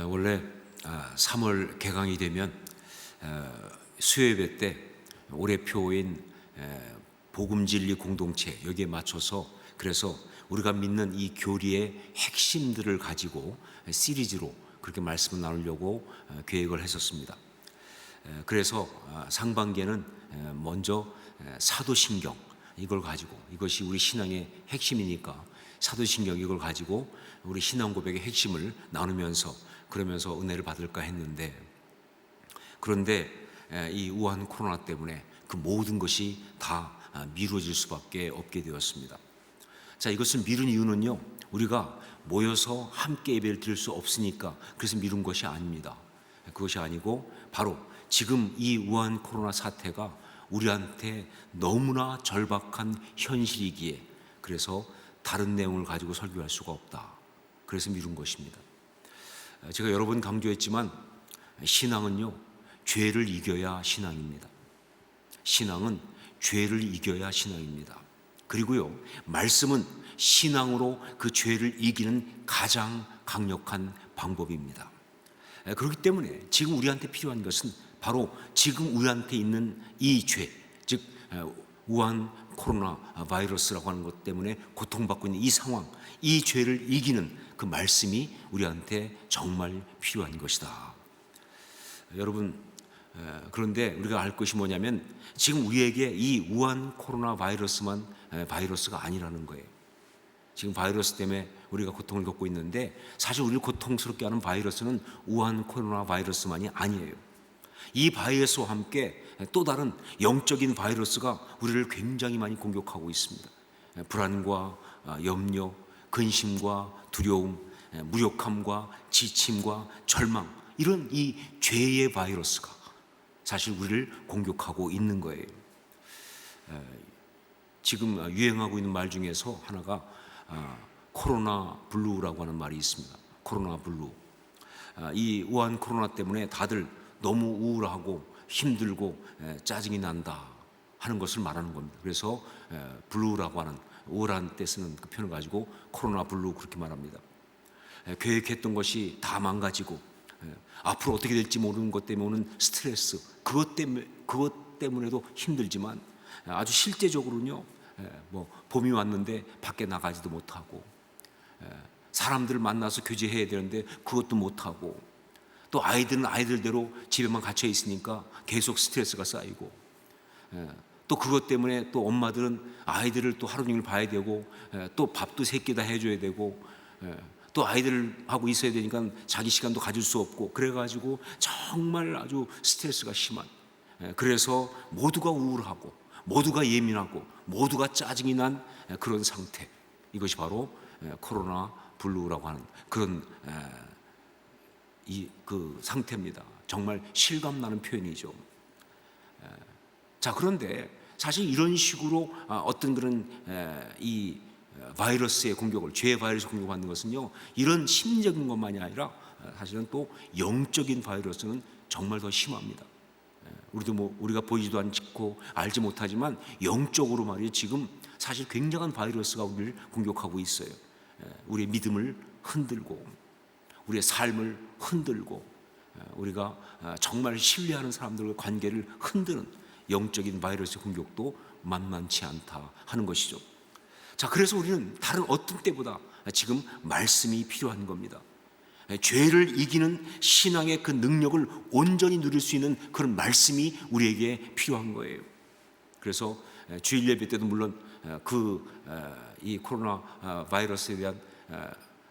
원래 3월 개강이 되면 수요예배 때 올해표인 복음진리 공동체 여기에 맞춰서 그래서 우리가 믿는 이 교리의 핵심들을 가지고 시리즈로 그렇게 말씀을 나누려고 계획을 했었습니다. 그래서 상반기에는 먼저 사도신경 이걸 가지고 이것이 우리 신앙의 핵심이니까 사도신경 이걸 가지고 우리 신앙 고백의 핵심을 나누면서 그러면서 은혜를 받을까 했는데 그런데 이 우한 코로나 때문에 그 모든 것이 다 미뤄질 수밖에 없게 되었습니다. 자, 이것을 미룬 이유는요, 우리가 모여서 함께 예배를 드릴 수 없으니까 그래서 미룬 것이 아닙니다. 그것이 아니고 바로 지금 이 우한 코로나 사태가 우리한테 너무나 절박한 현실이기에 그래서 다른 내용을 가지고 설교할 수가 없다. 그래서 미룬 것입니다. 제가 여러 번 강조했지만 신앙은요, 죄를 이겨야 신앙입니다. 신앙은 죄를 이겨야 신앙입니다. 그리고요, 말씀은 신앙으로 그 죄를 이기는 가장 강력한 방법입니다. 그렇기 때문에 지금 우리한테 필요한 것은 바로 지금 우리한테 있는 이 죄, 즉 우한 코로나 바이러스라고 하는 것 때문에 고통받고 있는 이 상황, 이 죄를 이기는 그 말씀이 우리한테 정말 필요한 것이다. 여러분, 그런데 우리가 알 것이 뭐냐면 지금 우리에게 이 우한 코로나 바이러스만 바이러스가 아니라는 거예요. 지금 바이러스 때문에 우리가 고통을 겪고 있는데 사실 우리를 고통스럽게 하는 바이러스는 우한 코로나 바이러스만이 아니에요. 이 바이러스와 함께 또 다른 영적인 바이러스가 우리를 굉장히 많이 공격하고 있습니다. 불안과 염려, 근심과 두려움, 무력함과 지침과 절망, 이런 이 죄의 바이러스가 사실 우리를 공격하고 있는 거예요. 지금 유행하고 있는 말 중에서 하나가 코로나 블루라고 하는 말이 있습니다. 코로나 블루. 이 우한 코로나 때문에 다들 너무 우울하고 힘들고 짜증이 난다 하는 것을 말하는 겁니다. 그래서 블루라고 하는 우울한 때 쓰는 그 표현을 가지고 코로나 블루 그렇게 말합니다. 계획했던 것이 다 망가지고 앞으로 어떻게 될지 모르는 것 때문에 오는 스트레스, 그것 때문에도 힘들지만 아주 실제적으로는요, 뭐 봄이 왔는데 밖에 나가지도 못하고 사람들을 만나서 교제해야 되는데 그것도 못하고 또 아이들은 아이들대로 집에만 갇혀 있으니까 계속 스트레스가 쌓이고 또 그것 때문에 또 엄마들은 아이들을 또 하루 종일 봐야 되고 또 밥도 세 끼 다 해줘야 되고 또 아이들하고 있어야 되니까 자기 시간도 가질 수 없고 그래가지고 정말 아주 스트레스가 심한, 그래서 모두가 우울하고 모두가 예민하고 모두가 짜증이 난 그런 상태, 이것이 바로 코로나 블루라고 하는 그런 그 상태입니다. 정말 실감나는 표현이죠. 자, 그런데 사실 이런 식으로 어떤 그런 이 바이러스의 공격을, 죄의 바이러스 공격을 받는 것은요, 이런 심리적인 것만이 아니라 사실은 또 영적인 바이러스는 정말 더 심합니다. 우리가 보이지도 않고 알지 못하지만 영적으로 말이에요, 지금 사실 굉장한 바이러스가 우리를 공격하고 있어요. 우리의 믿음을 흔들고 우리의 삶을 흔들고 우리가 정말 신뢰하는 사람들과 관계를 흔드는 영적인 바이러스 공격도 만만치 않다 하는 것이죠. 자, 그래서 우리는 다른 어떤 때보다 지금 말씀이 필요한 겁니다. 죄를 이기는 신앙의 그 능력을 온전히 누릴 수 있는 그런 말씀이 우리에게 필요한 거예요. 그래서 주일 예배 때도 물론 이 코로나 바이러스에 대한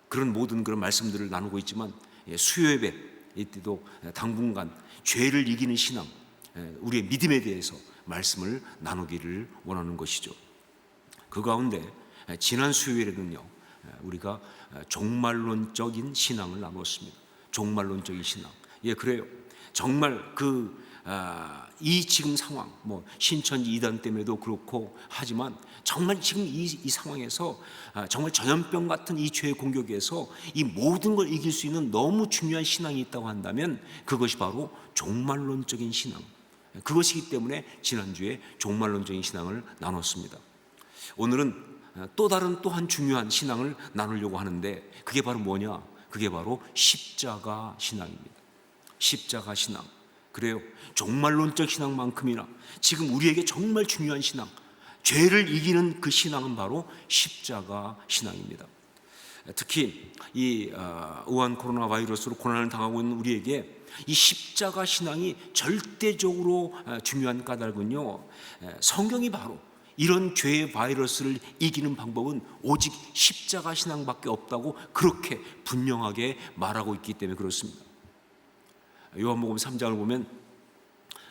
그런 모든 그런 말씀들을 나누고 있지만 수요 예배 이때도 당분간 죄를 이기는 신앙, 우리의 믿음에 대해서 말씀을 나누기를 원하는 것이죠. 그 가운데 지난 수요일에는요, 우리가 종말론적인 신앙을 나누었습니다. 종말론적인 신앙. 예, 그래요. 정말 이 지금 상황, 뭐 신천지 이단 때문에도 그렇고 하지만 정말 지금 이 상황에서 정말 전염병 같은 이 죄의 공격에서 이 모든 걸 이길 수 있는 너무 중요한 신앙이 있다고 한다면 그것이 바로 종말론적인 신앙. 그것이기 때문에 지난주에 종말론적인 신앙을 나눴습니다. 오늘은 또 한 중요한 신앙을 나누려고 하는데 그게 바로 뭐냐? 그게 바로 십자가 신앙입니다. 십자가 신앙. 그래요. 종말론적 신앙만큼이나 지금 우리에게 정말 중요한 신앙, 죄를 이기는 그 신앙은 바로 십자가 신앙입니다. 특히 이 우한 코로나 바이러스로 고난을 당하고 있는 우리에게 이 십자가 신앙이 절대적으로 중요한 까닭은요, 성경이 바로 이런 죄의 바이러스를 이기는 방법은 오직 십자가 신앙밖에 없다고 그렇게 분명하게 말하고 있기 때문에 그렇습니다. 요한복음 3장을 보면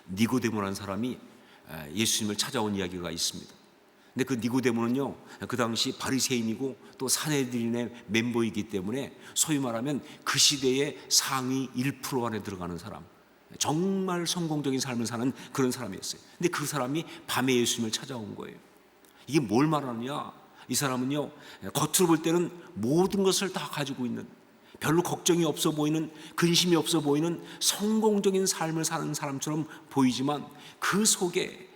니고데모라는 사람이 예수님을 찾아온 이야기가 있습니다. 근데 그 니고데모는요, 그 당시 바리새인이고 또 산헤드린의 멤버이기 때문에 소위 말하면 그 시대의 상위 1% 안에 들어가는 사람, 정말 성공적인 삶을 사는 그런 사람이었어요. 근데 그 사람이 밤에 예수님을 찾아온 거예요. 이게 뭘 말하느냐? 이 사람은요, 겉으로 볼 때는 모든 것을 다 가지고 있는, 별로 걱정이 없어 보이는, 근심이 없어 보이는 성공적인 삶을 사는 사람처럼 보이지만 그 속에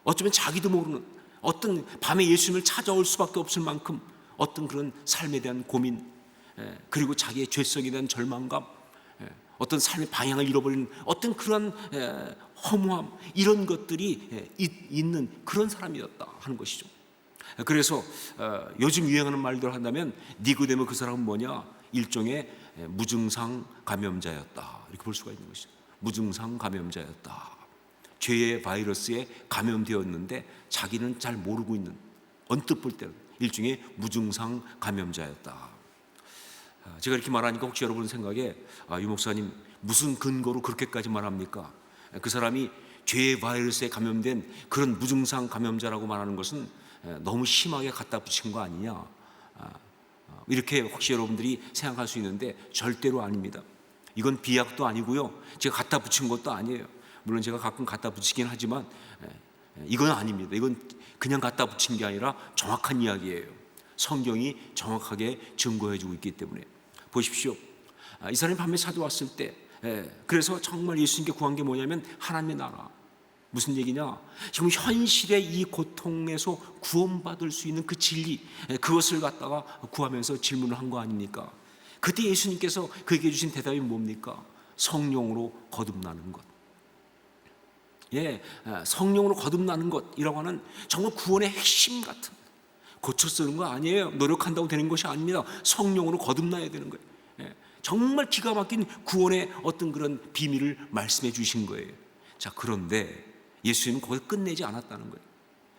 어쩌면 자기도 모르는 어떤 밤에 예수님을 찾아올 수밖에 없을 만큼 어떤 그런 삶에 대한 고민, 그리고 자기의 죄성에 대한 절망감, 어떤 삶의 방향을 잃어버리는 어떤 그런 허무함, 이런 것들이 있는 그런 사람이었다 하는 것이죠. 그래서 요즘 유행하는 말대로 한다면 니고데모 그 사람은 뭐냐? 일종의 무증상 감염자였다, 이렇게 볼 수가 있는 것이죠. 무증상 감염자였다. 죄의 바이러스에 감염되었는데 자기는 잘 모르고 있는, 언뜻 볼 때는 일종의 무증상 감염자였다. 제가 이렇게 말하니까 혹시 여러분 생각에 유 목사님 무슨 근거로 그렇게까지 말합니까? 그 사람이 죄의 바이러스에 감염된 그런 무증상 감염자라고 말하는 것은 너무 심하게 갖다 붙인 거 아니냐, 이렇게 혹시 여러분들이 생각할 수 있는데 절대로 아닙니다. 이건 비약도 아니고요, 제가 갖다 붙인 것도 아니에요. 물론 제가 가끔 갖다 붙이긴 하지만 이건 아닙니다. 이건 그냥 갖다 붙인 게 아니라 정확한 이야기예요. 성경이 정확하게 증거해주고 있기 때문에. 보십시오. 이 사람이 밤에 찾아왔을 때, 그래서 정말 예수님께 구한 게 뭐냐면 하나님의 나라. 무슨 얘기냐? 지금 현실의 이 고통에서 구원받을 수 있는 그 진리, 그것을 갖다가 구하면서 질문을 한 거 아닙니까? 그때 예수님께서 그에게 주신 대답이 뭡니까? 성령으로 거듭나는 것. 성령으로 거듭나는 것이라고 하는 정말 구원의 핵심 같은, 고쳐 쓰는 거 아니에요. 노력한다고 되는 것이 아닙니다. 성령으로 거듭나야 되는 거예요. 정말 기가 막힌 구원의 어떤 그런 비밀을 말씀해 주신 거예요. 자, 그런데 예수님은 거기서 끝내지 않았다는 거예요.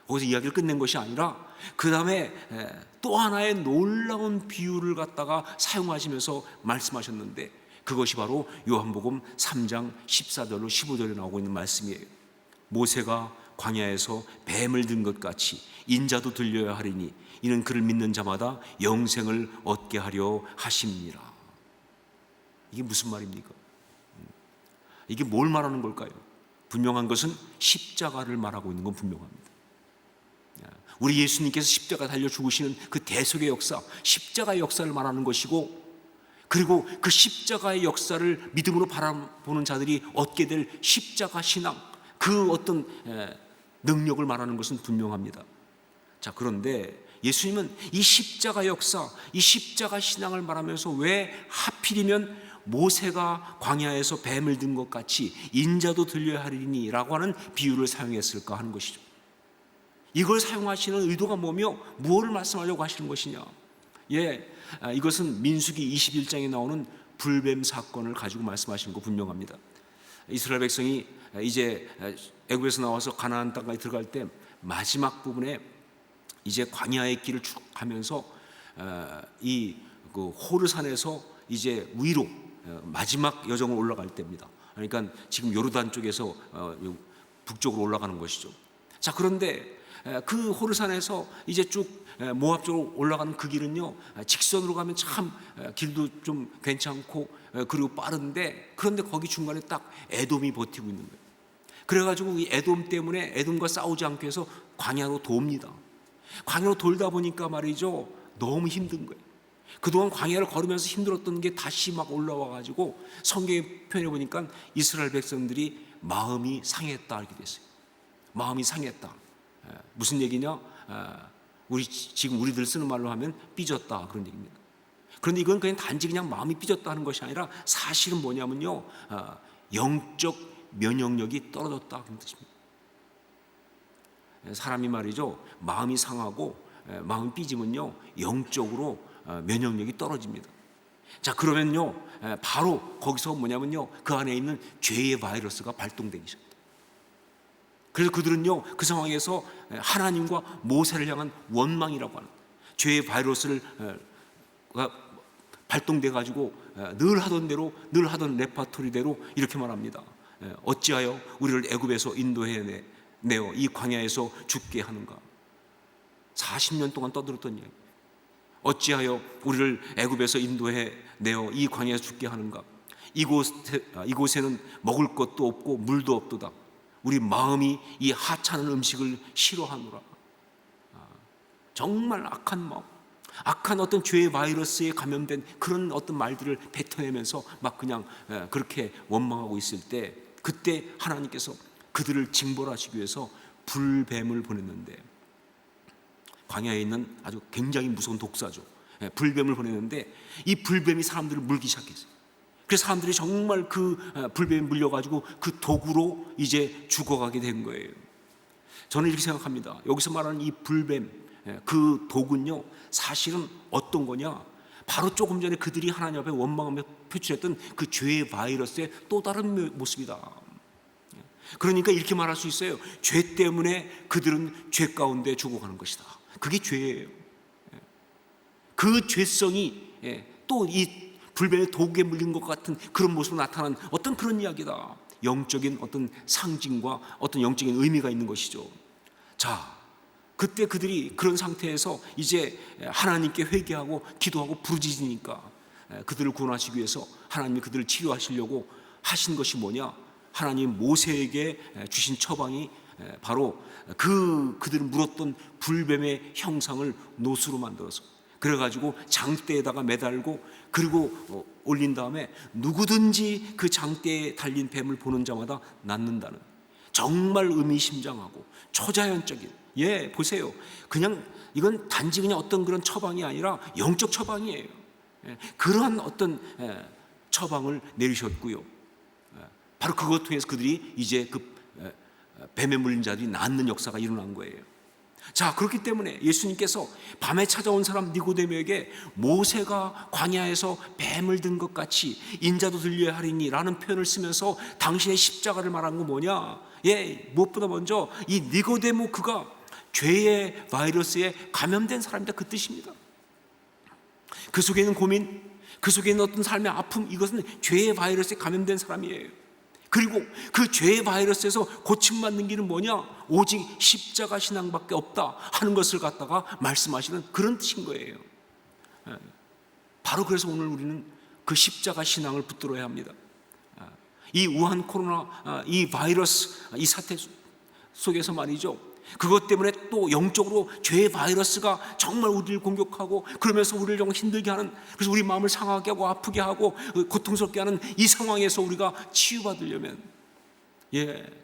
거기서 이야기를 끝낸 것이 아니라 그 다음에 또 하나의 놀라운 비유를 갖다가 사용하시면서 말씀하셨는데, 그것이 바로 요한복음 3장 14절로 15절에 나오고 있는 말씀이에요. 모세가 광야에서 뱀을 든 것 같이 인자도 들려야 하리니 이는 그를 믿는 자마다 영생을 얻게 하려 하심이라. 이게 무슨 말입니까? 이게 뭘 말하는 걸까요? 분명한 것은 십자가를 말하고 있는 건 분명합니다. 우리 예수님께서 십자가 달려 죽으시는 그 대속의 역사, 십자가의 역사를 말하는 것이고, 그리고 그 십자가의 역사를 믿음으로 바라보는 자들이 얻게 될 십자가 신앙, 그 어떤 능력을 말하는 것은 분명합니다. 자, 그런데 예수님은 이 십자가 역사, 이 십자가 신앙을 말하면서 왜 하필이면 모세가 광야에서 뱀을 든 것 같이 인자도 들려야 하리니 라고 하는 비유를 사용했을까 하는 것이죠. 이걸 사용하시는 의도가 뭐며 무엇을 말씀하려고 하시는 것이냐? 이것은 민수기 21장에 나오는 불뱀 사건을 가지고 말씀하시는 거 분명합니다. 이스라엘 백성이 이제 애굽에서 나와서 가나안 땅까지 들어갈 때 마지막 부분에 이제 광야의 길을 쭉 가면서 이 그 호르산에서 이제 위로 마지막 여정을 올라갈 때입니다. 그러니까 지금 요르단 쪽에서 북쪽으로 올라가는 것이죠. 자, 그런데 그 호르산에서 이제 쭉 모압 쪽으로 올라가는 그 길은요, 직선으로 가면 참 길도 좀 괜찮고 그리고 빠른데, 그런데 거기 중간에 딱 에돔이 버티고 있는 거예요. 그래가지고 이 에돔 때문에 에돔과 싸우지 않기 위해서 광야로 돕니다. 광야로 돌다 보니까 말이죠, 너무 힘든 거예요. 그동안 광야를 걸으면서 힘들었던 게 다시 막 올라와가지고 성경에 표현해 보니까 이스라엘 백성들이 마음이 상했다 이렇게 됐어요. 마음이 상했다. 무슨 얘기냐? 지금 우리들 쓰는 말로 하면 삐졌다, 그런 얘기입니다. 그런데 이건 그냥 단지 그냥 마음이 삐졌다는 것이 아니라 사실은 뭐냐면요, 영적 면역력이 떨어졌다는 뜻입니다. 사람이 말이죠, 마음이 상하고 마음이 삐지면요 영적으로 면역력이 떨어집니다. 자, 그러면요 바로 거기서 뭐냐면요, 그 안에 있는 죄의 바이러스가 발동되기 시작합니다. 그래서 그들은요 그 상황에서 하나님과 모세를 향한 원망이라고 하는 죄의 바이러스를 발동돼 가지고 늘 하던 대로, 늘 하던 레파토리대로 이렇게 말합니다. 어찌하여 우리를 애굽에서 인도해 내어 이 광야에서 죽게 하는가? 40년 동안 떠들었던 이야기. 어찌하여 우리를 애굽에서 인도해 내어 이 광야에서 죽게 하는가? 이곳에는 먹을 것도 없고 물도 없도다. 우리 마음이 이 하찮은 음식을 싫어하노라. 정말 악한 마음, 악한 어떤 죄의 바이러스에 감염된 그런 어떤 말들을 뱉어내면서 막 그냥 그렇게 원망하고 있을 때, 그때 하나님께서 그들을 징벌하시기 위해서 불뱀을 보냈는데, 광야에 있는 아주 굉장히 무서운 독사죠. 불뱀을 보냈는데 이 불뱀이 사람들을 물기 시작했어요. 그래서 사람들이 정말 그 불뱀에 물려가지고 그 독으로 이제 죽어가게 된 거예요. 저는 이렇게 생각합니다. 여기서 말하는 이 불뱀, 그 독은요 사실은 어떤 거냐, 바로 조금 전에 그들이 하나님 앞에 원망하며 표출했던 그 죄의 바이러스의 또 다른 모습이다. 그러니까 이렇게 말할 수 있어요. 죄 때문에 그들은 죄 가운데 죽어가는 것이다. 그게 죄예요. 그 죄성이 또 이 불뱀의 독에 물린 것 같은 그런 모습으로 나타난 어떤 그런 이야기다. 영적인 어떤 상징과 어떤 영적인 의미가 있는 것이죠. 자, 그때 그들이 그런 상태에서 이제 하나님께 회개하고 기도하고 부르짖으니까 그들을 구원하시기 위해서 하나님이 그들을 치료하시려고 하신 것이 뭐냐? 하나님 모세에게 주신 처방이 바로 그들을 물었던 불뱀의 형상을 노수로 만들어서 그래가지고 장대에다가 매달고 그리고 올린 다음에 누구든지 그 장대에 달린 뱀을 보는 자마다 낫는다는, 정말 의미심장하고 초자연적인, 보세요. 그냥 이건 단지 그냥 어떤 그런 처방이 아니라 영적 처방이에요. 그러한 어떤 처방을 내리셨고요. 바로 그것 통해서 그들이 이제 그 뱀에 물린 자들이 낫는 역사가 일어난 거예요. 자, 그렇기 때문에 예수님께서 밤에 찾아온 사람 니고데모에게 모세가 광야에서 뱀을 든 것 같이 인자도 들려야 하리니 라는 표현을 쓰면서 당신의 십자가를 말한 건 뭐냐? 무엇보다 먼저 이 니고데모, 그가 죄의 바이러스에 감염된 사람이다, 그 뜻입니다. 그 속에 있는 고민, 그 속에 있는 어떤 삶의 아픔, 이것은 죄의 바이러스에 감염된 사람이에요. 그리고 그 죄의 바이러스에서 고침받는 길은 뭐냐? 오직 십자가 신앙밖에 없다 하는 것을 갖다가 말씀하시는 그런 뜻인 거예요. 바로 그래서 오늘 우리는 그 십자가 신앙을 붙들어야 합니다. 이 우한 코로나 이 바이러스 이 사태 속에서 말이죠, 그것 때문에 또 영적으로 죄의 바이러스가 정말 우리를 공격하고 그러면서 우리를 정말 힘들게 하는, 그래서 우리 마음을 상하게 하고 아프게 하고 고통스럽게 하는 이 상황에서 우리가 치유받으려면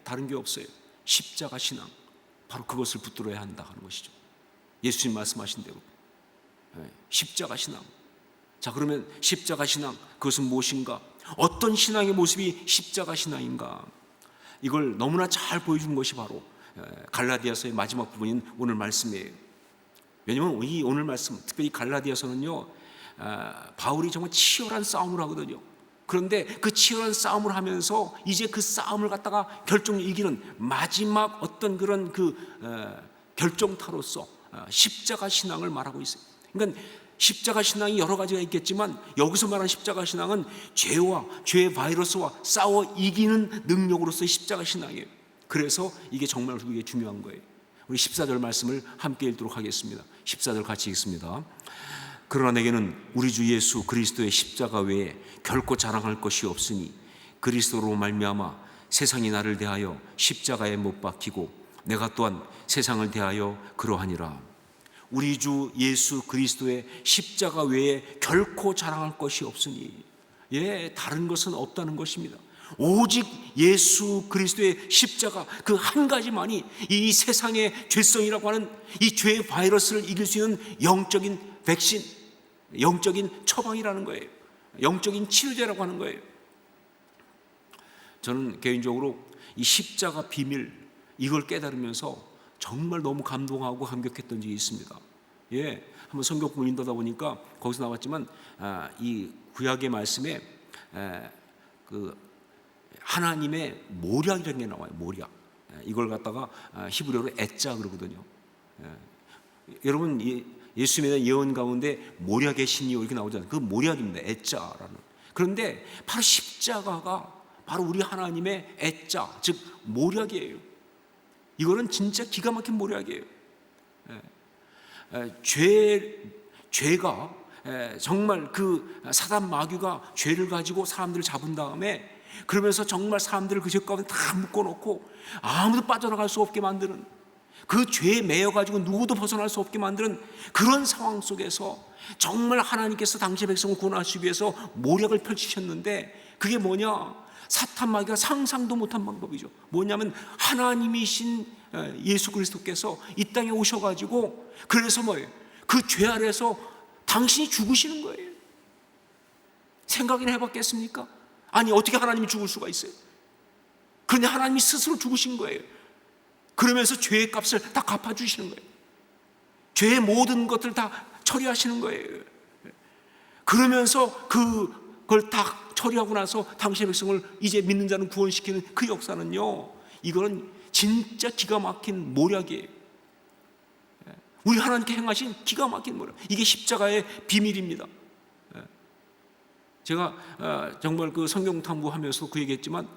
다른 게 없어요. 십자가 신앙, 바로 그것을 붙들어야 한다 하는 것이죠. 예수님 말씀하신 대로 십자가 신앙. 자, 그러면 십자가 신앙, 그것은 무엇인가? 어떤 신앙의 모습이 십자가 신앙인가? 이걸 너무나 잘 보여주는 것이 바로 갈라디아서의 마지막 부분인 오늘 말씀이에요. 왜냐하면 이 오늘 말씀, 특별히 갈라디아서는요, 바울이 정말 치열한 싸움을 하거든요. 그런데 그 치열한 싸움을 하면서 이제 그 싸움을 갖다가 결정을 이기는 마지막 어떤 그런 그 결정타로서 십자가 신앙을 말하고 있어요. 그러니까 십자가 신앙이 여러 가지가 있겠지만 여기서 말하는 십자가 신앙은 죄와 죄의 바이러스와 싸워 이기는 능력으로서의 십자가 신앙이에요. 그래서 이게 정말 우리에게 중요한 거예요. 우리 14절 말씀을 함께 읽도록 하겠습니다. 14절 같이 읽습니다. 그러나 내게는 우리 주 예수 그리스도의 십자가 외에 결코 자랑할 것이 없으니 그리스도로 말미암아 세상이 나를 대하여 십자가에 못 박히고 내가 또한 세상을 대하여 그러하니라. 우리 주 예수 그리스도의 십자가 외에 결코 자랑할 것이 없으니, 다른 것은 없다는 것입니다. 오직 예수 그리스도의 십자가 그 한 가지만이 이 세상의 죄성이라고 하는 이 죄의 바이러스를 이길 수 있는 영적인 백신, 영적인 처방이라는 거예요. 영적인 치료제라고 하는 거예요. 저는 개인적으로 이 십자가 비밀, 이걸 깨달으면서 정말 너무 감동하고 감격했던 적이 있습니다. 예, 한번 성경 공부 읽다 보니까 거기서 나왔지만 이 구약의 말씀에 그 하나님의 모략이라는 게 나와요. 모략. 이걸 갖다가 히브리어로 애자 그러거든요. 여러분 예수님의 예언 가운데 모략의 신이요 이렇게 나오잖아요. 그 모략입니다. 애자라는. 그런데 바로 십자가가 바로 우리 하나님의 애자, 즉 모략이에요. 이거는 진짜 기가 막힌 모략이에요. 죄가 정말 그 사단 마귀가 죄를 가지고 사람들을 잡은 다음에 그러면서 정말 사람들을 그 죄 가운데 다 묶어놓고 아무도 빠져나갈 수 없게 만드는, 그 죄에 매여가지고 누구도 벗어날 수 없게 만드는 그런 상황 속에서 정말 하나님께서 당시의 백성을 구원하시기 위해서 모략을 펼치셨는데, 그게 뭐냐? 사탄 마귀가 상상도 못한 방법이죠. 뭐냐면 하나님이신 예수 그리스도께서 이 땅에 오셔가지고, 그래서 뭐예요? 그 죄 아래서 당신이 죽으시는 거예요. 생각이나 해봤겠습니까? 아니, 어떻게 하나님이 죽을 수가 있어요? 그런데 하나님이 스스로 죽으신 거예요. 그러면서 죄의 값을 다 갚아주시는 거예요. 죄의 모든 것들 다 처리하시는 거예요. 그러면서 그걸 다 처리하고 나서 당신의 백성을 이제 믿는 자는 구원시키는 그 역사는요, 이거는 진짜 기가 막힌 모략이에요. 우리 하나님께 행하신 기가 막힌 모략. 이게 십자가의 비밀입니다. 제가 정말 그 성경 탐구하면서 그 얘기했지만,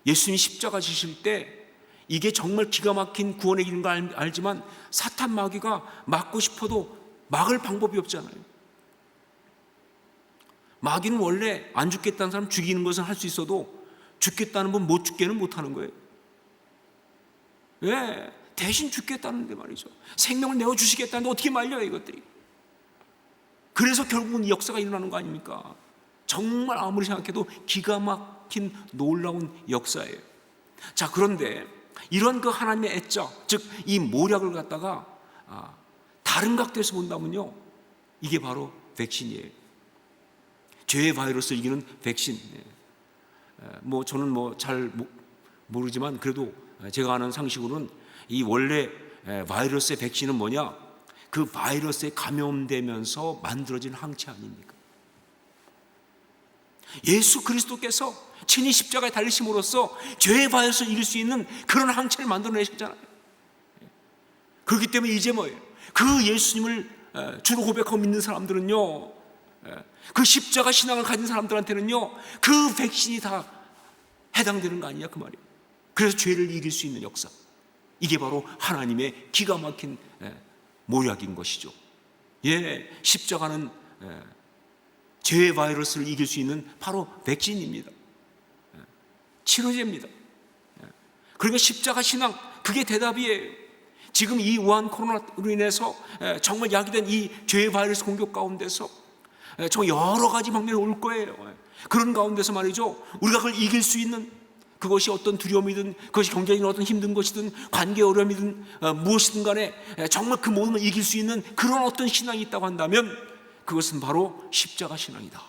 예수님이 십자가 지실 때 이게 정말 기가 막힌 구원의 길인 거 알지만 사탄 마귀가 막고 싶어도 막을 방법이 없잖아요. 마귀는 원래 안 죽겠다는 사람 죽이는 것은 할 수 있어도 죽겠다는 분 못 죽게는 못하는 거예요. 왜? 대신 죽겠다는데 말이죠. 생명을 내어주시겠다는데 어떻게 말려요, 이것들이. 그래서 결국은 이 역사가 일어나는 거 아닙니까? 정말 아무리 생각해도 기가 막힌 놀라운 역사예요. 자, 그런데 이런 그 하나님의 애자, 즉 이 모략을 갖다가 다른 각도에서 본다면요, 이게 바로 백신이에요. 죄의 바이러스를 이기는 백신. 뭐 저는 뭐 잘 모르지만 그래도 제가 아는 상식으로는 이 원래 바이러스의 백신은 뭐냐? 그 바이러스에 감염되면서 만들어진 항체 아닙니까? 예수 그리스도께서 친히 십자가에 달리심으로써 죄의 바이러스를 이길 수 있는 그런 항체를 만들어내셨잖아요. 그렇기 때문에 이제 뭐예요? 그 예수님을 주로 고백하고 믿는 사람들은요, 그 십자가 신앙을 가진 사람들한테는요, 그 백신이 다 해당되는 거 아니냐, 그 말이에요. 그래서 죄를 이길 수 있는 역사, 이게 바로 하나님의 기가 막힌 모략인 것이죠. 예, 십자가는 죄의 바이러스를 이길 수 있는 바로 백신입니다. 치료제입니다. 그러니까 십자가 신앙, 그게 대답이에요. 지금 이 우한 코로나로 인해서 정말 야기된 이 죄의 바이러스 공격 가운데서 정말 여러 가지 방면이 올 거예요. 그런 가운데서 말이죠, 우리가 그걸 이길 수 있는, 그것이 어떤 두려움이든, 그것이 경제적인 어떤 힘든 것이든, 관계 어려움이든, 무엇이든 간에 정말 그 모든 걸 이길 수 있는 그런 어떤 신앙이 있다고 한다면 그것은 바로 십자가 신앙이다.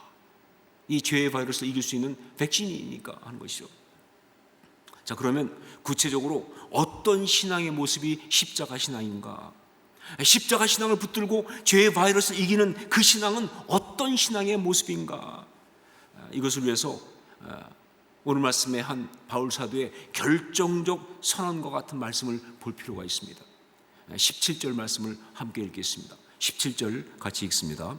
이 죄의 바이러스를 이길 수 있는 백신이니까 하는 것이죠. 자, 그러면 구체적으로 어떤 신앙의 모습이 십자가 신앙인가? 십자가 신앙을 붙들고 죄의 바이러스를 이기는 그 신앙은 어떤 신앙의 모습인가? 이것을 위해서 오늘 말씀에 한 바울 사도의 결정적 선언과 같은 말씀을 볼 필요가 있습니다. 17절 말씀을 함께 읽겠습니다. 17절 같이 읽습니다.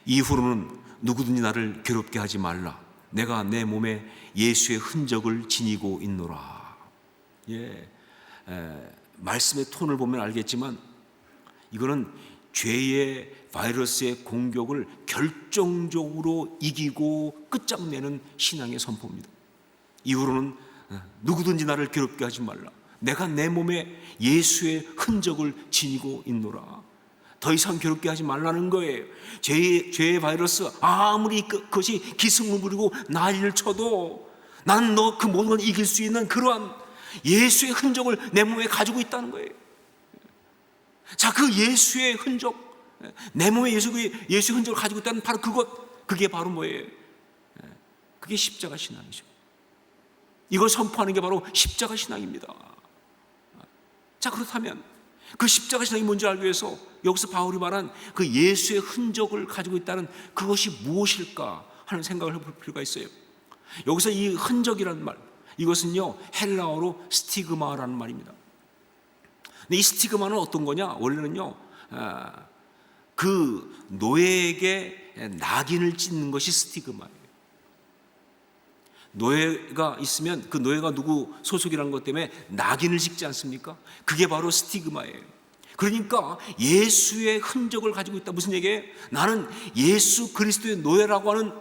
이후로는 누구든지 나를 괴롭게 하지 말라. 내가 내 몸에 예수의 흔적을 지니고 있노라. 예, 말씀의 톤을 보면 알겠지만 이거는 죄의 바이러스의 공격을 결정적으로 이기고 끝장내는 신앙의 선포입니다. 이후로는 누구든지 나를 괴롭게 하지 말라. 내가 내 몸에 예수의 흔적을 지니고 있노라. 더 이상 괴롭게 하지 말라는 거예요. 죄의 바이러스 아무리 그것이 기승을 부리고 난리를 쳐도 나는 너 그 모든 걸 이길 수 있는 그러한 예수의 흔적을 내 몸에 가지고 있다는 거예요. 자, 그 예수의 흔적, 내 몸에 예수의 흔적을 가지고 있다는 바로 그게 바로 뭐예요? 그게 십자가 신앙이죠. 이걸 선포하는 게 바로 십자가 신앙입니다. 자, 그렇다면 그 십자가 신앙이 뭔지 알기 위해서 여기서 바울이 말한 그 예수의 흔적을 가지고 있다는 그것이 무엇일까 하는 생각을 해볼 필요가 있어요. 여기서 이 흔적이라는 말, 이것은요 헬라어로 스티그마라는 말입니다. 근데 이 스티그마는 어떤 거냐? 원래는요 그 노예에게 낙인을 찍는 것이 스티그마예요. 노예가 있으면 그 노예가 누구 소속이라는 것 때문에 낙인을 찍지 않습니까? 그게 바로 스티그마예요. 그러니까 예수의 흔적을 가지고 있다. 무슨 얘기예요? 나는 예수 그리스도의 노예라고 하는,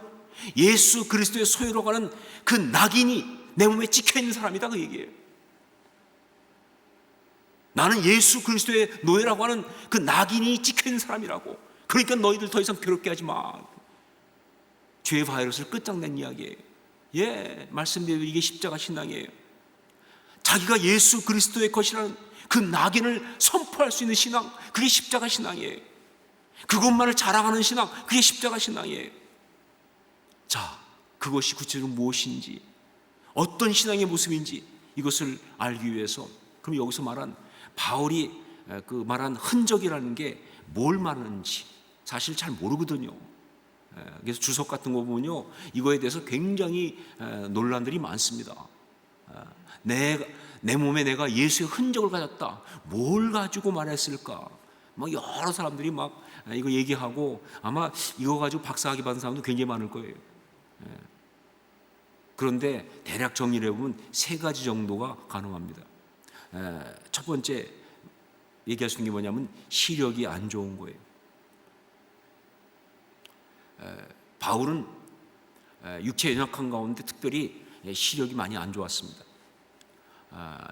예수 그리스도의 소유라고 하는 그 낙인이 내 몸에 찍혀 있는 사람이다, 그 얘기예요. 나는 예수 그리스도의 노예라고 하는 그 낙인이 찍혀 있는 사람이라고. 그러니까 너희들 더 이상 괴롭게 하지 마. 죄의 바이러스를 끝장낸 이야기예요. 말씀드린 이게 십자가 신앙이에요. 자기가 예수 그리스도의 것이라는 그 낙인을 선포할 수 있는 신앙, 그게 십자가 신앙이에요. 그것만을 자랑하는 신앙, 그게 십자가 신앙이에요. 자, 그것이 구체적으로 무엇인지, 어떤 신앙의 모습인지 이것을 알기 위해서, 그럼 여기서 말한 바울이 그 말한 흔적이라는 게 뭘 말하는지 사실 잘 모르거든요. 그래서 주석 같은 거 보면요, 이거에 대해서 굉장히 논란들이 많습니다. 내 몸에 내가 예수의 흔적을 가졌다, 뭘 가지고 말했을까? 막 여러 사람들이 막 이거 얘기하고, 아마 이거 가지고 박사학위 받은 사람도 굉장히 많을 거예요. 그런데 대략 정리를 해보면 세 가지 정도가 가능합니다. 첫 번째 얘기할 수 있는 게 뭐냐면 시력이 안 좋은 거예요. 바울은 육체 연약한 가운데 특별히 시력이 많이 안 좋았습니다.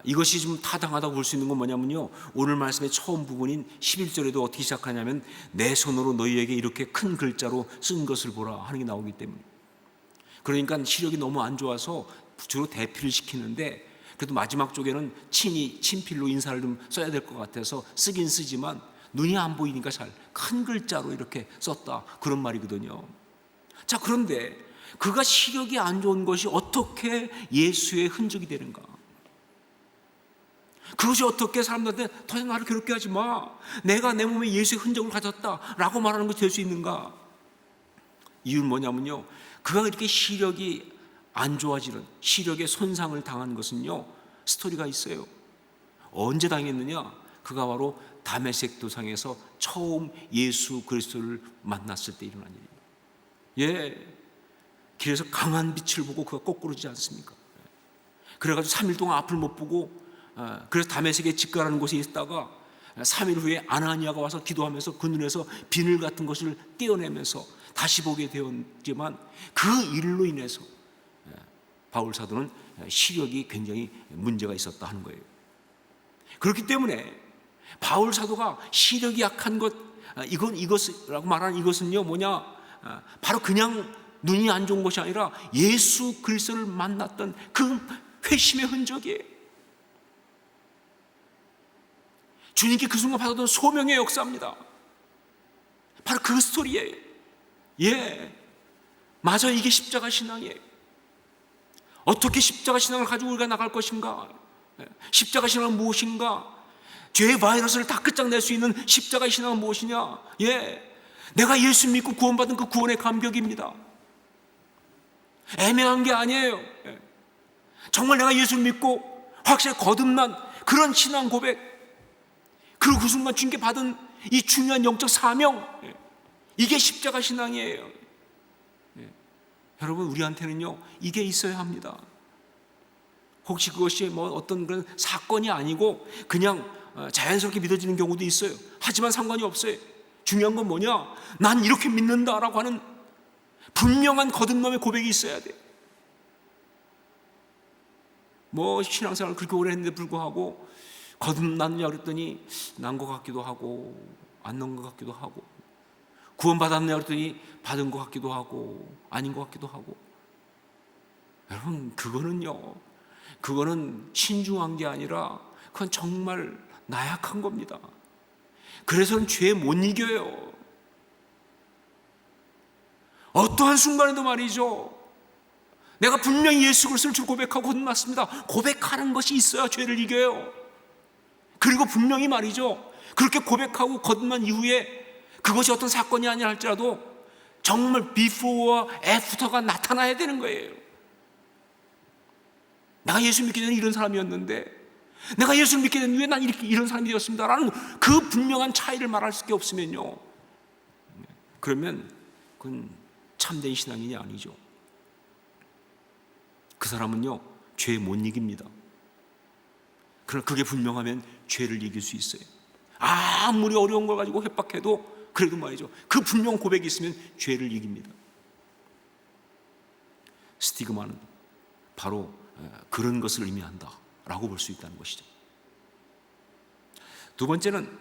이것이 좀 타당하다고 볼 수 있는 건 뭐냐면요, 오늘 말씀의 처음 부분인 11절에도 어떻게 시작하냐면 내 손으로 너희에게 이렇게 큰 글자로 쓴 것을 보라 하는 게 나오기 때문에, 그러니까 시력이 너무 안 좋아서 주로 대필을 시키는데, 그래도 마지막 쪽에는 친필로 인사를 좀 써야 될 것 같아서 쓰긴 쓰지만 눈이 안 보이니까 잘 큰 글자로 이렇게 썼다, 그런 말이거든요. 자, 그런데 그가 시력이 안 좋은 것이 어떻게 예수의 흔적이 되는가? 그것이 어떻게 사람들한테 더 이상 나를 괴롭게 하지 마, 내가 내 몸에 예수의 흔적을 가졌다라고 말하는 것이 될 수 있는가? 이유는 뭐냐면요, 그가 이렇게 시력이 안 좋아지는, 시력에 손상을 당한 것은요 스토리가 있어요. 언제 당했느냐? 그가 바로 다메섹 도상에서 처음 예수 그리스도를 만났을 때 일어난 일이에요. 길에서 강한 빛을 보고 그가 거꾸로지지 않습니까? 그래가지고 3일 동안 앞을 못 보고, 그래서 다메섹에 직가라는 곳에 있다가 3일 후에 아나니아가 와서 기도하면서 그 눈에서 비늘 같은 것을 떼어내면서 다시 보게 되었지만, 그 일로 인해서 바울 사도는 시력이 굉장히 문제가 있었다 하는 거예요. 그렇기 때문에 바울 사도가 시력이 약한 것, 이것이라고 말하는 이것은요 뭐냐, 바로 그냥 눈이 안 좋은 것이 아니라 예수 그리스도를 만났던 그 회심의 흔적이에요. 주님께 그 순간 받았던 소명의 역사입니다. 바로 그 스토리예요. 맞아, 이게 십자가 신앙이에요. 어떻게 십자가 신앙을 가지고 우리가 나갈 것인가? 십자가 신앙은 무엇인가? 죄의 바이러스를 다 끝장낼 수 있는 십자가 신앙은 무엇이냐? 내가 예수 믿고 구원받은 그 구원의 감격입니다. 애매한 게 아니에요. 정말 내가 예수를 믿고 확실히 거듭난 그런 신앙 고백, 그리고 그 순간 주님께 받은 이 중요한 영적 사명, 이게 십자가 신앙이에요. 여러분, 우리한테는요 이게 있어야 합니다. 혹시 그것이 뭐 어떤 그런 사건이 아니고 그냥 자연스럽게 믿어지는 경우도 있어요. 하지만 상관이 없어요. 중요한 건 뭐냐, 난 이렇게 믿는다라고 하는 분명한 거듭남의 고백이 있어야 돼. 뭐 신앙생활을 그렇게 오래 했는데 불구하고 거듭났냐 그랬더니 난 것 같기도 하고 안 난 것 같기도 하고, 구원받았냐 그랬더니 받은 것 같기도 하고 아닌 것 같기도 하고. 여러분, 그거는 신중한 게 아니라 그건 정말 나약한 겁니다. 그래서는 죄 못 이겨요. 어떠한 순간에도 말이죠, 내가 분명히 예수 그리스도를 주 고백하고 거듭났습니다. 고백하는 것이 있어야 죄를 이겨요. 그리고 분명히 말이죠, 그렇게 고백하고 거듭난 이후에 그것이 어떤 사건이 아니라 할지라도 정말 before와 after가 나타나야 되는 거예요. 내가 예수 믿기 전에 이런 사람이었는데 내가 예수를 믿게 된 이후에 난 이런 사람이 되었습니다 라는 그 분명한 차이를 말할 수밖에 없으면요, 그러면 그건 참된 신앙인이 아니죠. 그 사람은요, 죄 못 이깁니다. 그러나 그게 분명하면 죄를 이길 수 있어요. 아무리 어려운 걸 가지고 협박해도 그래도 말이죠, 그 분명 고백이 있으면 죄를 이깁니다. 스티그마는 바로 그런 것을 의미한다라고 볼 수 있다는 것이죠. 두 번째는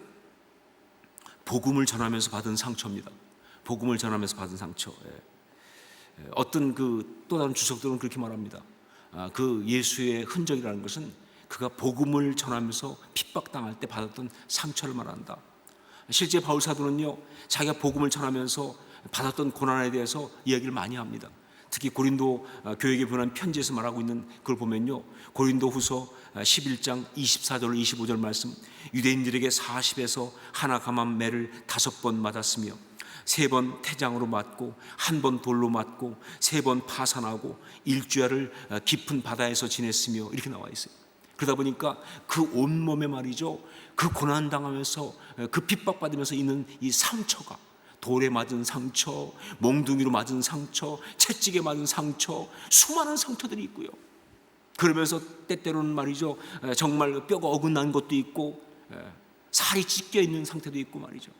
복음을 전하면서 받은 상처입니다. 복음을 전하면서 받은 상처. 어떤 또 다른 주석들은 그렇게 말합니다. 그 예수의 흔적이라는 것은 그가 복음을 전하면서 핍박당할 때 받았던 상처를 말한다. 실제 바울 사도는요, 자기가 복음을 전하면서 받았던 고난에 대해서 이야기를 많이 합니다. 특히 고린도 교회에 보낸 편지에서 말하고 있는 그걸 보면요, 고린도 후서 11장 24절 25절 말씀, 유대인들에게 40에서 하나 감한 매를 5번 맞았으며 3번 태장으로 맞고 1번 돌로 맞고 3번 파산하고 일주야를 깊은 바다에서 지냈으며 이렇게 나와 있어요. 그러다 보니까 그 온몸에 말이죠, 그 고난당하면서 그 핍박받으면서 있는 이 상처가, 돌에 맞은 상처, 몽둥이로 맞은 상처, 채찍에 맞은 상처, 수많은 상처들이 있고요. 그러면서 때때로는 말이죠, 정말 뼈가 어긋난 것도 있고 살이 찢겨 있는 상태도 있고 말이죠.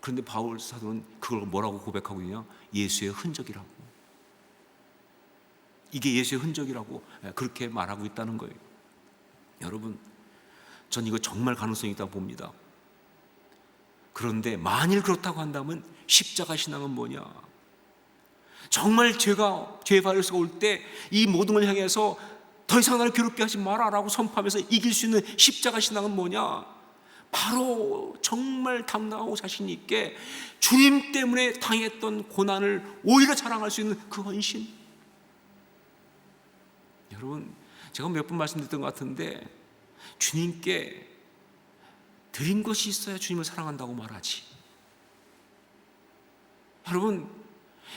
그런데 바울 사도는 그걸 뭐라고 고백하고 있냐? 예수의 흔적이라고. 이게 예수의 흔적이라고 그렇게 말하고 있다는 거예요. 여러분, 전 이거 정말 가능성이 있다고 봅니다. 그런데 만일 그렇다고 한다면 십자가 신앙은 뭐냐? 정말 죄의 바이러스가 올 때 이 모든 걸 향해서 더 이상 나를 괴롭게 하지 마라라고 선포하면서 이길 수 있는 십자가 신앙은 뭐냐? 바로 정말 당당하고 자신 있게 주님 때문에 당했던 고난을 오히려 자랑할 수 있는 그 헌신. 여러분, 제가 몇 번 말씀드렸던 것 같은데 주님께 드린 것이 있어야 주님을 사랑한다고 말하지. 여러분,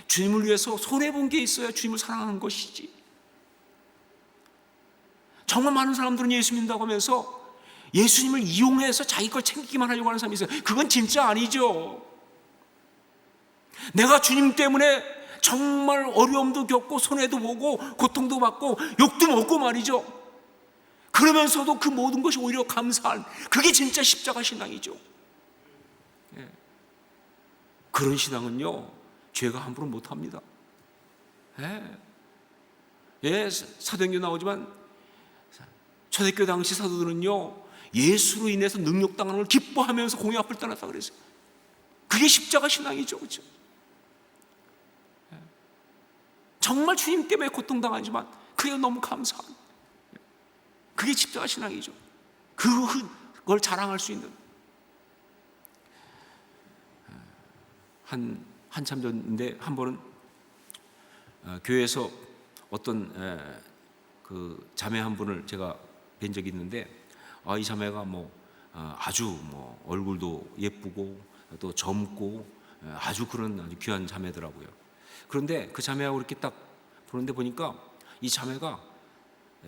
주님을 위해서 손해본 게 있어야 주님을 사랑하는 것이지. 정말 많은 사람들은 예수 믿는다고 하면서 예수님을 이용해서 자기 걸 챙기기만 하려고 하는 사람이 있어요. 그건 진짜 아니죠. 내가 주님 때문에 정말 어려움도 겪고 손해도 보고 고통도 받고 욕도 먹고 말이죠. 그러면서도 그 모든 것이 오히려 감사한, 그게 진짜 십자가 신앙이죠. 그런 신앙은요, 죄가 함부로 못합니다. 사도행전 나오지만 초대교회 당시 사도들은요, 예수로 인해서 능력당하는 걸 기뻐하면서 공의 앞을 떠났다 그랬어요. 그게 십자가 신앙이죠. 그렇죠? 정말 주님 때문에 고통당하지만 그게 너무 감사한, 그게 십자가 신앙이죠. 그걸 자랑할 수 있는. 한참 전인데 한 번은 교회에서 어떤 그 자매 한 분을 제가 뵌 적이 있는데, 이 자매가 아주 얼굴도 예쁘고 또 젊고 아주 그런 아주 귀한 자매더라고요. 그런데 그 자매하고 이렇게 딱 보는데 보니까 이 자매가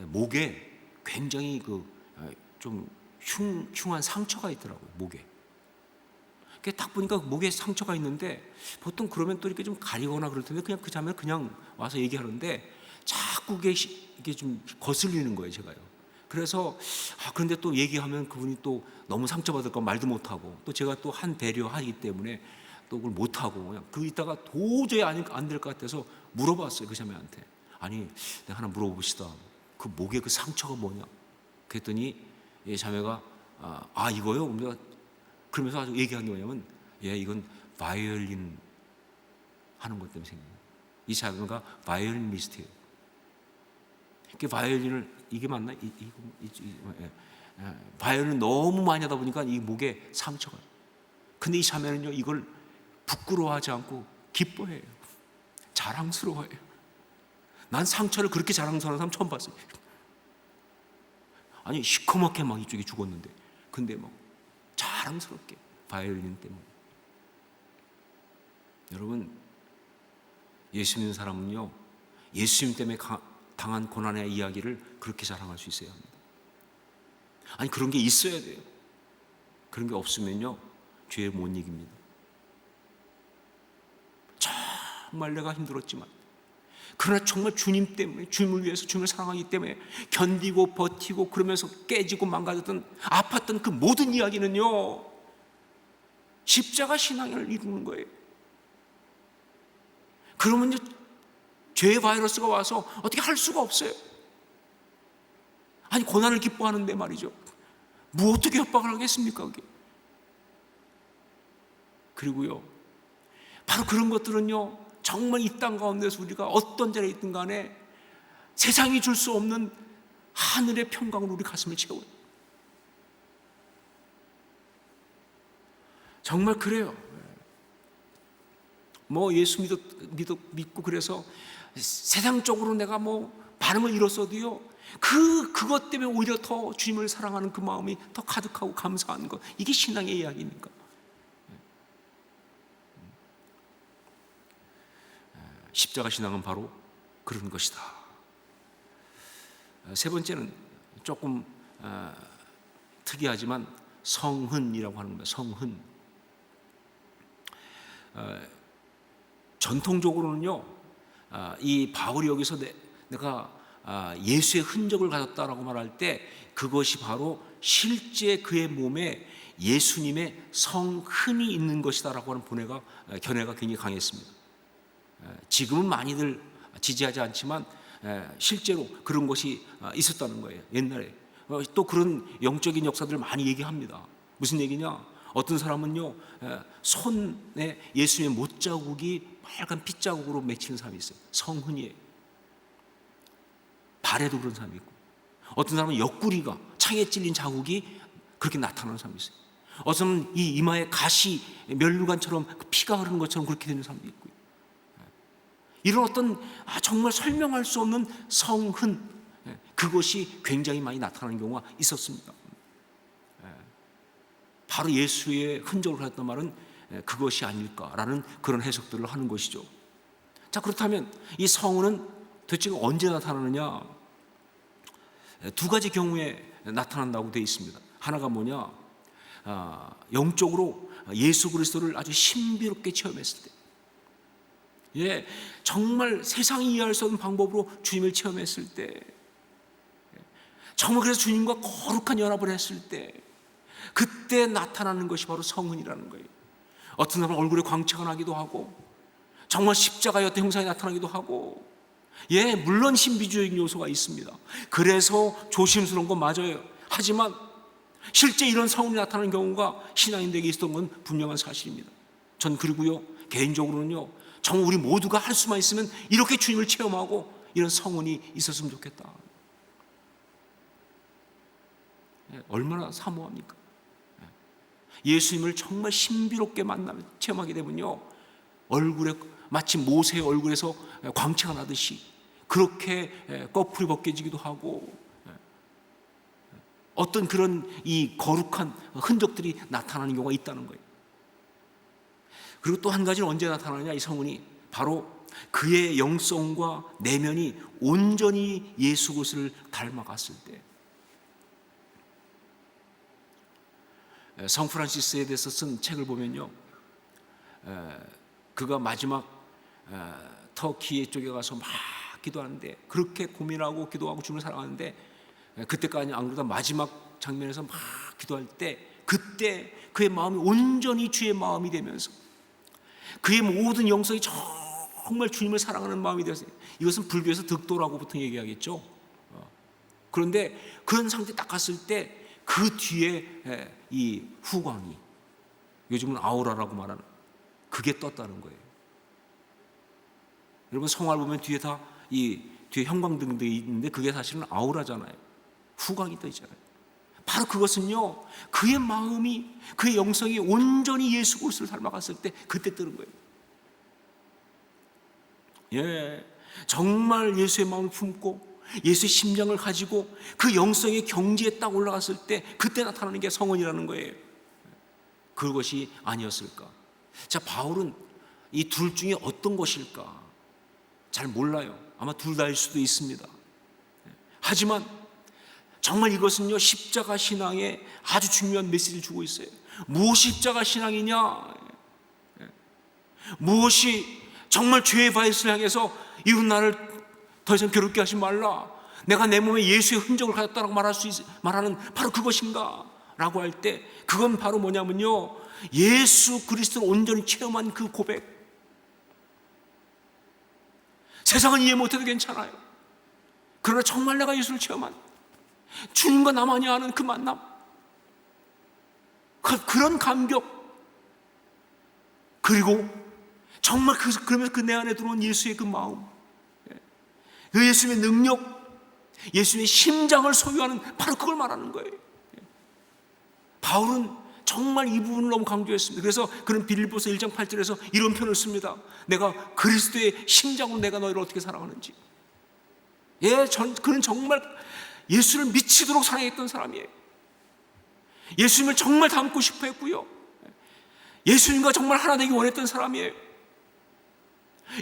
목에 굉장히 좀 흉한 상처가 있더라고요. 목에. 딱 보니까 목에 상처가 있는데 보통 그러면 또 이렇게 좀 가리거나 그럴 텐데 그냥 그 자매는 그냥 와서 얘기하는데 자꾸 이게 좀 거슬리는 거예요, 제가요. 그래서 그런데 또 얘기하면 그분이 또 너무 상처받을까 말도 못하고, 또 제가 또 한 배려하기 때문에 또 그걸 못하고 그냥 이따가 도저히 안 될 것 같아서 물어봤어요, 그 자매한테. 아니, 내가 하나 물어봅시다. 그 목에 그 상처가 뭐냐? 그랬더니 이 자매가 이거요? 그러면서 아주 얘기한 게 뭐냐면, 이건 바이올린 하는 것 때문에 생긴 거예요. 이 자매가 바이올리니스트예요. 이게 바이올린을, 이게 맞나? 바이올린 너무 많이 하다 보니까 이 목에 상처가. 근데 이 자매는요, 이걸 부끄러워하지 않고 기뻐해요. 자랑스러워해요. 난 상처를 그렇게 자랑스러워하는 사람 처음 봤어요. 아니 시커멓게 막 이쪽이 죽었는데, 근데 뭐 자랑스럽게 바이올린 때문에. 여러분, 예수 믿는 사람은요, 예수님 때문에 당한 고난의 이야기를 그렇게 자랑할 수 있어야 합니다. 아니 그런 게 있어야 돼요. 그런 게 없으면요 죄에 못 이깁니다. 정말 내가 힘들었지만, 그러나 정말 주님 때문에, 주님을 위해서, 주님을 사랑하기 때문에 견디고 버티고 그러면서 깨지고 망가졌던, 아팠던 그 모든 이야기는요 십자가 신앙을 이루는 거예요. 그러면 이제 죄의 바이러스가 와서 어떻게 할 수가 없어요. 아니 고난을 기뻐하는데 말이죠, 뭐 어떻게 협박을 하겠습니까 그게. 그리고요 바로 그런 것들은요 정말 이 땅 가운데서 우리가 어떤 자리에 있든 간에 세상이 줄 수 없는 하늘의 평강으로 우리 가슴을 채워요. 정말 그래요. 뭐 예수 믿고 그래서 세상적으로 내가 뭐 반응을 잃었어도요 그것 때문에 오히려 더 주님을 사랑하는 그 마음이 더 가득하고 감사한 것, 이게 신앙의 이야기입니까? 십자가 신앙은 바로 그런 것이다. 세 번째는 조금 특이하지만 성흔이라고 하는 겁니다. 성흔. 전통적으로는요 이 바울이 여기서 내가 예수의 흔적을 가졌다라고 말할 때 그것이 바로 실제 그의 몸에 예수님의 성흔이 있는 것이다라고 하는 견해가 굉장히 강했습니다. 지금은 많이들 지지하지 않지만 실제로 그런 것이 있었다는 거예요. 옛날에 또 그런 영적인 역사들을 많이 얘기합니다. 무슨 얘기냐? 어떤 사람은요 손에 예수님의 못자국이 빨간 핏자국으로 맺히는 사람이 있어요. 성흔이에요. 발에도 그런 사람이 있고, 어떤 사람은 옆구리가 창에 찔린 자국이 그렇게 나타나는 사람이 있어요. 어떤 사람은 이 이마에 가시 면류관처럼 피가 흐르는 것처럼 그렇게 되는 사람도 있고요. 이런 어떤 정말 설명할 수 없는 성흔, 그것이 굉장히 많이 나타나는 경우가 있었습니다. 바로 예수의 흔적을 가졌단 말은 그것이 아닐까라는 그런 해석들을 하는 것이죠. 자, 그렇다면 이 성흔은 도대체 언제 나타나느냐? 두 가지 경우에 나타난다고 되어 있습니다. 하나가 뭐냐? 영적으로 예수 그리스도를 아주 신비롭게 체험했을 때, 정말 세상이 이해할 수 없는 방법으로 주님을 체험했을 때, 정말 그래서 주님과 거룩한 연합을 했을 때, 그때 나타나는 것이 바로 성흔이라는 거예요. 어떤 사람은 얼굴에 광채가 나기도 하고, 정말 십자가의 어떤 형상이 나타나기도 하고, 물론 신비주의적인 요소가 있습니다. 그래서 조심스러운 건 맞아요. 하지만 실제 이런 성흔이 나타나는 경우가 신앙인들에게 있었던 건 분명한 사실입니다. 전 그리고요 개인적으로는요 정말 우리 모두가 할 수만 있으면 이렇게 주님을 체험하고 이런 성흔이 있었으면 좋겠다. 얼마나 사모합니까? 예수님을 정말 신비롭게 체험하게 되면요 얼굴에 마치 모세의 얼굴에서 광채가 나듯이 그렇게 꺼풀이 벗겨지기도 하고, 어떤 그런 이 거룩한 흔적들이 나타나는 경우가 있다는 거예요. 그리고 또 한 가지는 언제 나타나느냐? 이 성흔이 바로 그의 영성과 내면이 온전히 예수 그리스도를 닮아갔을 때. 성 프란시스에 대해서 쓴 책을 보면요 그가 마지막 터키 쪽에 가서 막 기도하는데, 그렇게 고민하고 기도하고 주님을 사랑하는데, 그때까지 안 그러다 마지막 장면에서 막 기도할 때, 그때 그의 마음이 온전히 주의 마음이 되면서 그의 모든 영성이 정말 주님을 사랑하는 마음이 되었어요. 이것은 불교에서 득도라고 보통 얘기하겠죠. 그런데 그런 상태 딱 갔을 때 그 뒤에 이 후광이, 요즘은 아우라라고 말하는 그게 떴다는 거예요. 여러분 성화를 보면 뒤에 다 이 뒤에 형광등들이 있는데 그게 사실은 아우라잖아요. 후광이 떠 있잖아요. 바로 그것은요 그의 마음이, 그의 영성이 온전히 예수 그리스도를 닮아갔을 때 그때 뜨는 거예요. 예, 정말 예수의 마음을 품고 예수의 심장을 가지고 그 영성의 경지에 딱 올라갔을 때 그때 나타나는 게 성원이라는 거예요. 그것이 아니었을까? 자, 바울은 이 둘 중에 어떤 것일까? 잘 몰라요. 아마 둘 다일 수도 있습니다. 하지만 정말 이것은요, 십자가 신앙에 아주 중요한 메시지를 주고 있어요. 무엇이 십자가 신앙이냐? 무엇이 정말 죄의 바이러스를 향해서 이웃 나를 더 이상 괴롭게 하지 말라, 내가 내 몸에 예수의 흔적을 가졌다고 말하는 바로 그것인가? 라고 할 때 그건 바로 뭐냐면요, 예수 그리스도를 온전히 체험한 그 고백. 세상은 이해 못해도 괜찮아요. 그러나 정말 내가 예수를 체험한, 주님과 나만이 아는 그 만남, 그런 감격, 그리고 정말 그러면서 그 내 안에 들어온 예수의 그 마음, 그 예수의 능력, 예수의 심장을 소유하는, 바로 그걸 말하는 거예요. 바울은 정말 이 부분을 너무 강조했습니다. 그래서 그는 빌립보서 1장 8절에서 이런 표현을 씁니다. 내가 그리스도의 심장으로 내가 너희를 어떻게 사랑하는지. 예, 그는 정말 예수를 미치도록 사랑했던 사람이에요. 예수님을 정말 닮고 싶어 했고요, 예수님과 정말 하나 되기 원했던 사람이에요.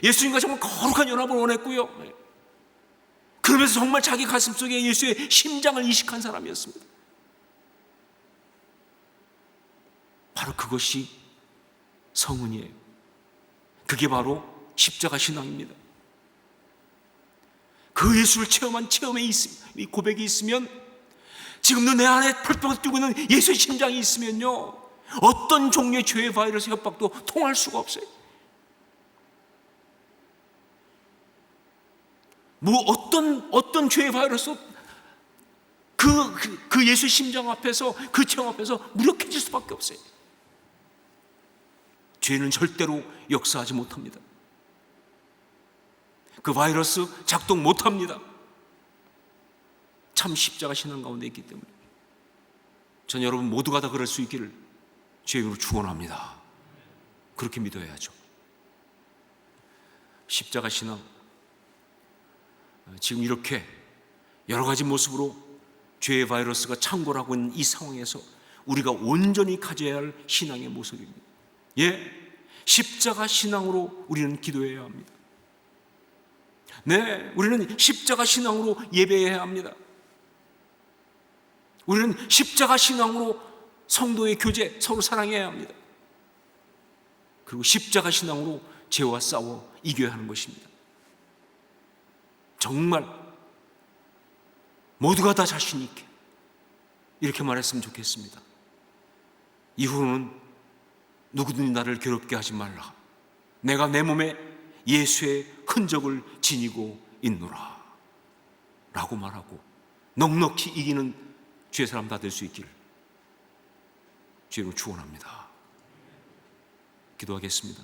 예수님과 정말 거룩한 연합을 원했고요, 그러면서 정말 자기 가슴속에 예수의 심장을 이식한 사람이었습니다. 바로 그것이 성은이에요. 그게 바로 십자가 신앙입니다. 그 예수를 체험한 이 고백이 있으면, 지금도 내 안에 펄펄 뛰고 있는 예수의 심장이 있으면요, 어떤 종류의 죄의 바이러스 협박도 통할 수가 없어요. 어떤 죄의 바이러스, 그 예수의 심장 앞에서, 그 체험 앞에서 무력해질 수밖에 없어요. 죄는 절대로 역사하지 못합니다. 그 바이러스 작동 못합니다. 참 십자가 신앙 가운데 있기 때문에 전 여러분 모두가 다 그럴 수 있기를 주님으로 축원합니다. 그렇게 믿어야죠. 십자가 신앙, 지금 이렇게 여러 가지 모습으로 죄의 바이러스가 창궐하고 있는 이 상황에서 우리가 온전히 가져야 할 신앙의 모습입니다. 예, 십자가 신앙으로 우리는 기도해야 합니다. 네, 우리는 십자가 신앙으로 예배해야 합니다. 우리는 십자가 신앙으로 성도의 교제, 서로 사랑해야 합니다. 그리고 십자가 신앙으로 죄와 싸워 이겨야 하는 것입니다. 정말 모두가 다 자신 있게 이렇게 말했으면 좋겠습니다. 이후로는 누구든지 나를 괴롭게 하지 말라, 내가 내 몸에 예수의 흔적을 지니고 있노라 라고 말하고 넉넉히 이기는 주의 사람 다 될 수 있기를 주님으로 축원합니다. 기도하겠습니다.